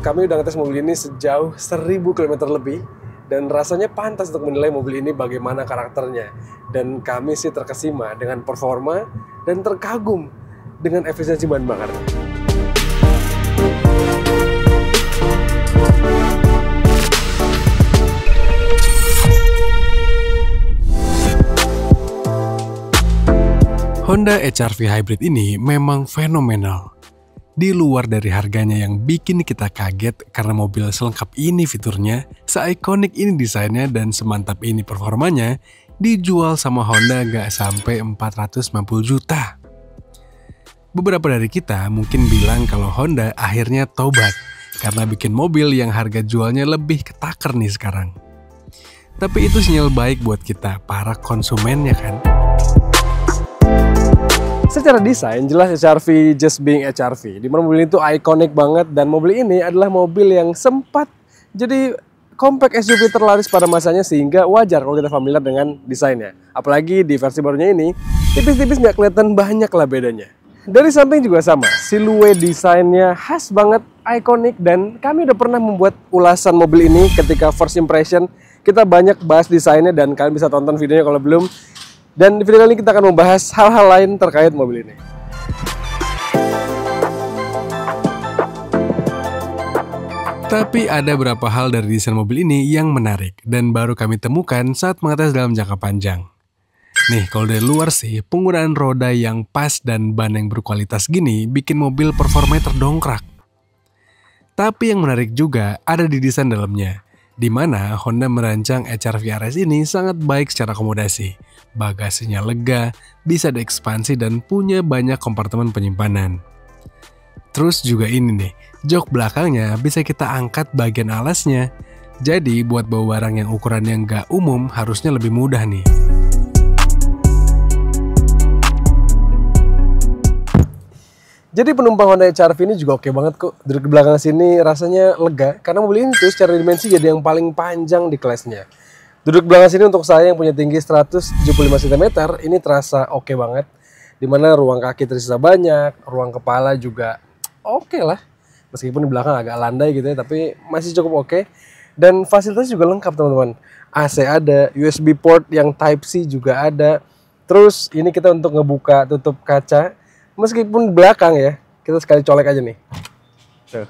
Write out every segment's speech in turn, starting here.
kami udah ngetes mobil ini sejauh 1000 km lebih. Dan rasanya pantas untuk menilai mobil ini bagaimana karakternya. Dan kami sih terkesima dengan performa dan terkagum dengan efisiensi bahan bakarnya. Honda HR-V Hybrid ini memang fenomenal. Di luar dari harganya yang bikin kita kaget karena mobil selengkap ini fiturnya, seikonik ini desainnya dan semantap ini performanya, dijual sama Honda nggak sampai 450 juta. Beberapa dari kita mungkin bilang kalau Honda akhirnya tobat karena bikin mobil yang harga jualnya lebih ketaker nih sekarang. Tapi itu sinyal baik buat kita, para konsumennya kan. Secara desain, jelas HR-V just being HR-V. Dimana mobil itu ikonik banget dan mobil ini adalah mobil yang sempat jadi compact SUV terlaris pada masanya sehingga wajar kalau kita familiar dengan desainnya. Apalagi di versi barunya ini, tipis-tipis nggak kelihatan banyak lah bedanya. Dari samping juga sama, siluet desainnya khas banget, ikonik, dan kami udah pernah membuat ulasan mobil ini ketika first impression. Kita banyak bahas desainnya dan kalian bisa tonton videonya kalau belum. Dan di video kali ini kita akan membahas hal-hal lain terkait mobil ini. Tapi ada beberapa hal dari desain mobil ini yang menarik dan baru kami temukan saat mengetes dalam jangka panjang. Nih, kalau dari luar sih, penggunaan roda yang pas dan ban yang berkualitas gini bikin mobil performanya terdongkrak. Tapi yang menarik juga ada di desain dalamnya, di mana Honda merancang HR-V RS ini sangat baik secara akomodasi. Bagasinya lega, bisa diekspansi dan punya banyak kompartemen penyimpanan. Terus juga ini nih, jok belakangnya bisa kita angkat bagian alasnya. Jadi buat bawa barang yang ukurannya nggak umum harusnya lebih mudah nih. Jadi penumpang Honda HR-V ini juga oke banget kok. Duduk di belakang sini rasanya lega karena mobil ini tuh secara dimensi jadi yang paling panjang di kelasnya. Duduk di belakang sini untuk saya yang punya tinggi 175 cm ini terasa oke banget. Dimana ruang kaki tersisa banyak, ruang kepala juga oke lah. Meskipun di belakang agak landai gitu ya, tapi masih cukup oke. Dan fasilitasnya juga lengkap teman-teman. AC ada, USB port yang Type-C juga ada. Terus ini kita untuk ngebuka tutup kaca. Meskipun belakang ya, kita sekali colek aja nih. Tuh.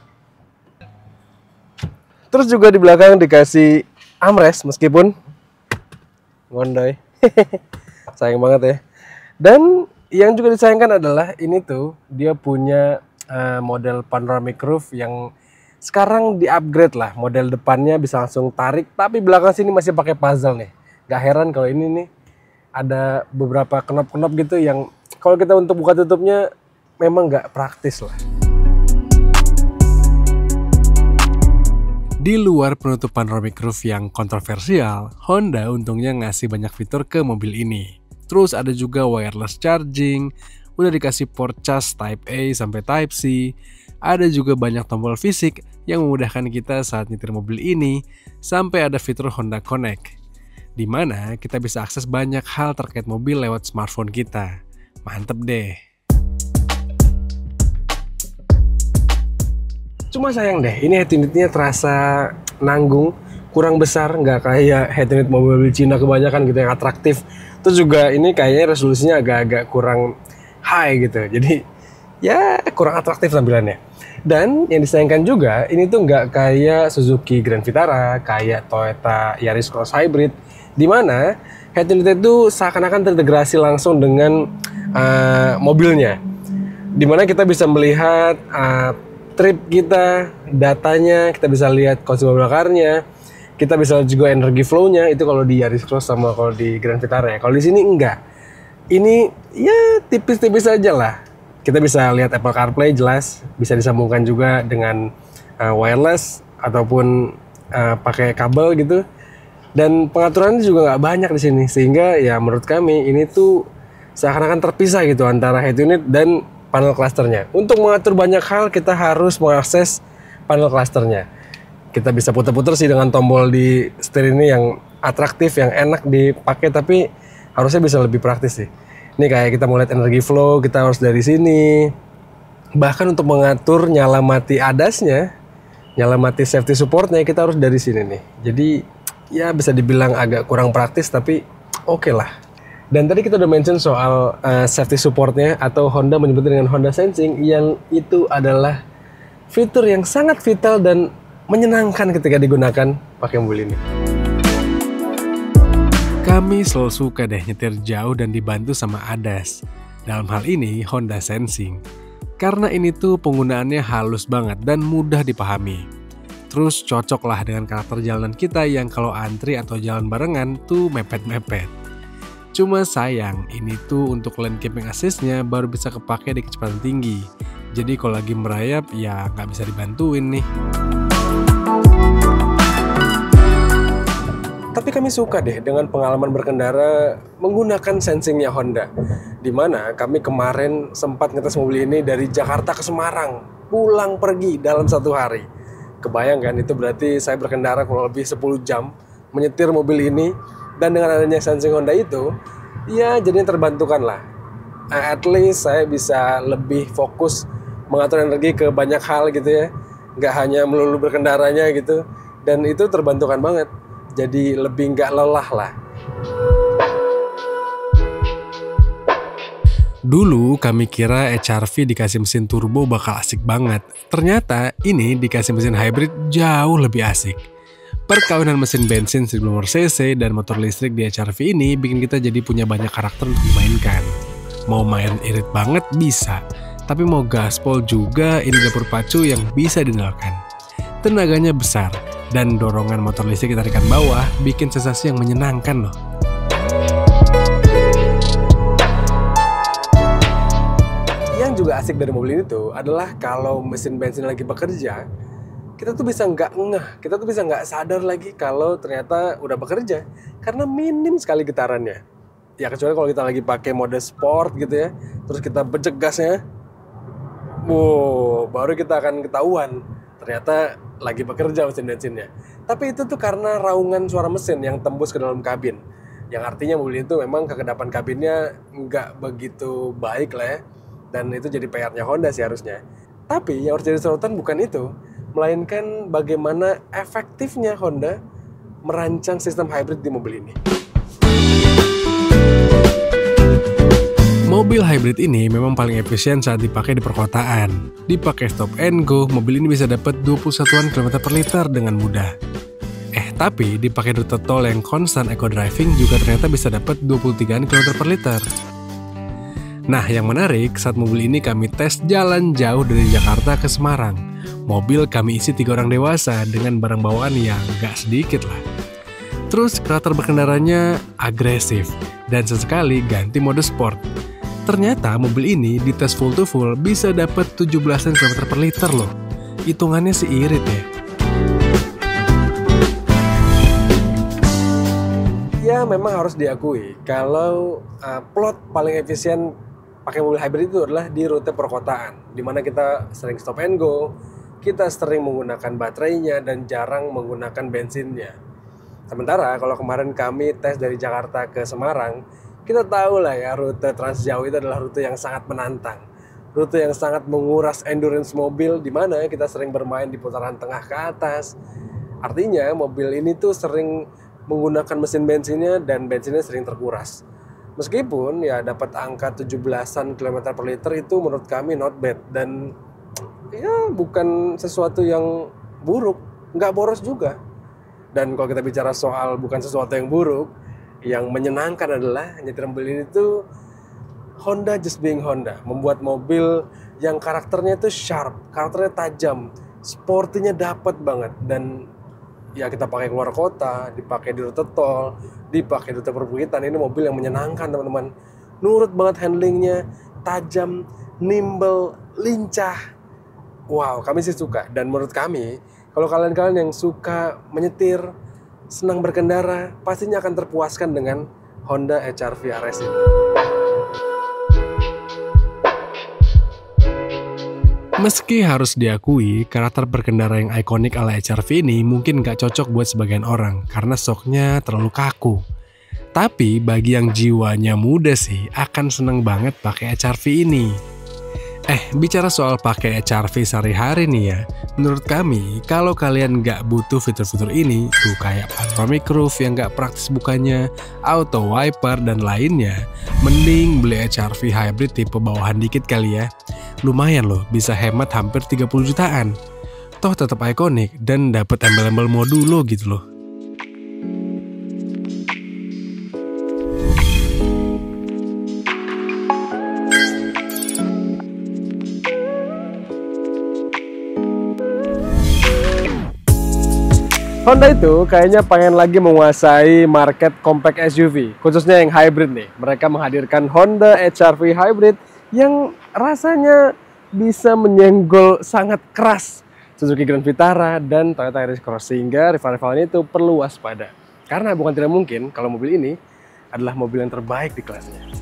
Terus juga di belakang dikasih armrest meskipun ngondoy. Sayang banget ya. Dan yang juga disayangkan adalah ini tuh dia punya model panoramic roof yang sekarang di-upgrade lah. Model depannya bisa langsung tarik, tapi belakang sini masih pakai puzzle nih. Gak heran kalau ini nih ada beberapa knop-knop gitu yang kalau kita untuk buka tutupnya memang nggak praktis lah. Di luar penutup panoramic roof yang kontroversial, Honda untungnya ngasih banyak fitur ke mobil ini. Terus ada juga wireless charging, udah dikasih port cas Type A sampai Type C, ada juga banyak tombol fisik yang memudahkan kita saat nyetir mobil ini, sampai ada fitur Honda Connect, di mana kita bisa akses banyak hal terkait mobil lewat smartphone kita. Mantep deh. Cuma sayang deh, ini head unitnya terasa nanggung, kurang besar, nggak kayak head unit mobil Cina kebanyakan gitu yang atraktif. Terus juga ini kayaknya resolusinya agak-agak kurang high gitu, jadi ya kurang atraktif tampilannya. Dan yang disayangkan juga, ini tuh nggak kayak Suzuki Grand Vitara, kayak Toyota Yaris Cross Hybrid, di mana head unit itu seakan-akan terintegrasi langsung dengan mobilnya, dimana kita bisa melihat trip kita, datanya, kita bisa lihat konsumsi bakarnya, kita bisa juga energi flow-nya. Itu kalau di Yaris Cross sama kalau di Grand Vitara ya. Kalau di sini enggak, ini ya tipis-tipis aja lah. Kita bisa lihat Apple CarPlay jelas, bisa disambungkan juga dengan wireless ataupun pakai kabel gitu. Dan pengaturannya juga nggak banyak di sini, sehingga ya menurut kami ini tuh seakan-akan terpisah gitu antara head unit dan panel clusternya. Untuk mengatur banyak hal kita harus mengakses panel clusternya. Kita bisa putar-putar sih dengan tombol di setir ini yang atraktif, yang enak dipakai, tapi harusnya bisa lebih praktis sih. Ini kayak kita mau lihat energi flow, kita harus dari sini. Bahkan untuk mengatur nyala mati ADAS-nya, nyalamati safety supportnya kita harus dari sini nih. Jadi ya bisa dibilang agak kurang praktis tapi oke lah. Dan tadi kita udah mention soal safety supportnya atau Honda menyebutnya dengan Honda Sensing, yang itu adalah fitur yang sangat vital dan menyenangkan ketika digunakan pakai mobil ini. Kami selalu suka deh nyetir jauh dan dibantu sama ADAS. Dalam hal ini Honda Sensing. Karena ini tuh penggunaannya halus banget dan mudah dipahami. Terus cocok lah dengan karakter jalanan kita yang kalau antri atau jalan barengan tuh mepet-mepet. Cuma sayang, ini tuh untuk lane keeping assist-nya baru bisa kepake di kecepatan tinggi. Jadi kalau lagi merayap ya nggak bisa dibantuin nih. Tapi kami suka deh dengan pengalaman berkendara menggunakan sensingnya Honda. Dimana kami kemarin sempat ngetes mobil ini dari Jakarta ke Semarang, pulang pergi dalam 1 hari. Kebayang kan, itu berarti saya berkendara kurang lebih 10 jam menyetir mobil ini. Dan dengan adanya sensing Honda itu, ya jadinya terbantukan lah. At least saya bisa lebih fokus mengatur energi ke banyak hal gitu ya. Nggak hanya melulu berkendaranya gitu. Dan itu terbantukan banget. Jadi lebih nggak lelah lah. Dulu kami kira HR-V dikasih mesin turbo bakal asik banget. Ternyata ini dikasih mesin hybrid jauh lebih asik. Perkawinan mesin bensin 1000 cc dan motor listrik di HR-V ini bikin kita jadi punya banyak karakter untuk dimainkan. Mau main irit banget bisa, tapi mau gaspol juga ini dapur pacu yang bisa dinalakan. Tenaganya besar, dan dorongan motor listrik tarikan bawah bikin sensasi yang menyenangkan loh. Yang juga asik dari mobil ini tuh adalah kalau mesin bensin lagi bekerja, kita tuh bisa nggak ngeh, kita tuh bisa nggak sadar lagi kalau ternyata udah bekerja karena minim sekali getarannya. Ya kecuali kalau kita lagi pakai mode sport gitu ya, terus kita becek gasnya, wow, baru kita akan ketahuan ternyata lagi bekerja mesin bensinnya. Tapi itu tuh karena raungan suara mesin yang tembus ke dalam kabin. Yang artinya mobil itu memang kekedapan kabinnya nggak begitu baik lah ya. Dan itu jadi PR-nya Honda sih harusnya. Tapi yang harus jadi sorotan bukan itu, melainkan bagaimana efektifnya Honda merancang sistem hybrid di mobil ini. Mobil hybrid ini memang paling efisien saat dipakai di perkotaan. Dipakai stop and go, mobil ini bisa dapat 21 km per liter dengan mudah. Tapi dipakai rute tol yang konstan eco driving juga ternyata bisa dapat 23 km per liter. Nah, yang menarik, saat mobil ini kami tes jalan jauh dari Jakarta ke Semarang. Mobil kami isi 3 orang dewasa dengan barang bawaan yang gak sedikit lah. Terus karakter berkendaranya agresif dan sesekali ganti mode sport. Ternyata mobil ini di tes full to full bisa dapat 17 km per liter loh. Hitungannya sih irit ya. Ya memang harus diakui kalau plot paling efisien pakai mobil hybrid itu adalah di rute perkotaan, dimana kita sering stop and go, kita sering menggunakan baterainya dan jarang menggunakan bensinnya. Sementara kalau kemarin kami tes dari Jakarta ke Semarang, kita tahu lah ya rute Trans Jawa itu adalah rute yang sangat menantang, rute yang sangat menguras endurance mobil, dimana kita sering bermain di putaran tengah ke atas. Artinya mobil ini tuh sering menggunakan mesin bensinnya dan bensinnya sering terkuras. Meskipun ya dapat angka 17-an km per liter itu menurut kami not bad dan ya bukan sesuatu yang buruk, nggak boros juga. Dan kalau kita bicara soal bukan sesuatu yang buruk, yang menyenangkan adalah nyetir mobil ini tuh Honda just being Honda, membuat mobil yang karakternya itu sharp, karakternya tajam, sportinya dapat banget. Dan ya kita pakai keluar kota, dipakai di rute tol, dipakai di rute perbukitan, ini mobil yang menyenangkan teman-teman. Nurut banget handlingnya, tajam, nimble, lincah. Wow, kami sih suka. Dan menurut kami, kalau kalian-kalian yang suka menyetir, senang berkendara, pastinya akan terpuaskan dengan Honda HR-V RS ini. Meski harus diakui, karakter berkendara yang ikonik ala HR-V ini mungkin gak cocok buat sebagian orang karena shocknya terlalu kaku. Tapi bagi yang jiwanya muda sih akan seneng banget pakai HR-V ini. Bicara soal pakai HRV sehari-hari nih ya, menurut kami, kalau kalian nggak butuh fitur-fitur ini, tuh kayak panoramic roof yang nggak praktis bukanya, auto wiper, dan lainnya, mending beli HRV hybrid tipe bawahan dikit kali ya. Lumayan loh, bisa hemat hampir 30 jutaan. Toh tetap ikonik dan dapat embel-embel modulo gitu loh. Honda itu kayaknya pengen lagi menguasai market compact SUV, khususnya yang hybrid nih. Mereka menghadirkan Honda HR-V Hybrid yang rasanya bisa menyenggol sangat keras Suzuki Grand Vitara dan Toyota Yaris Cross, sehingga rival-rival ini tuh perlu waspada. Karena bukan tidak mungkin kalau mobil ini adalah mobil yang terbaik di kelasnya.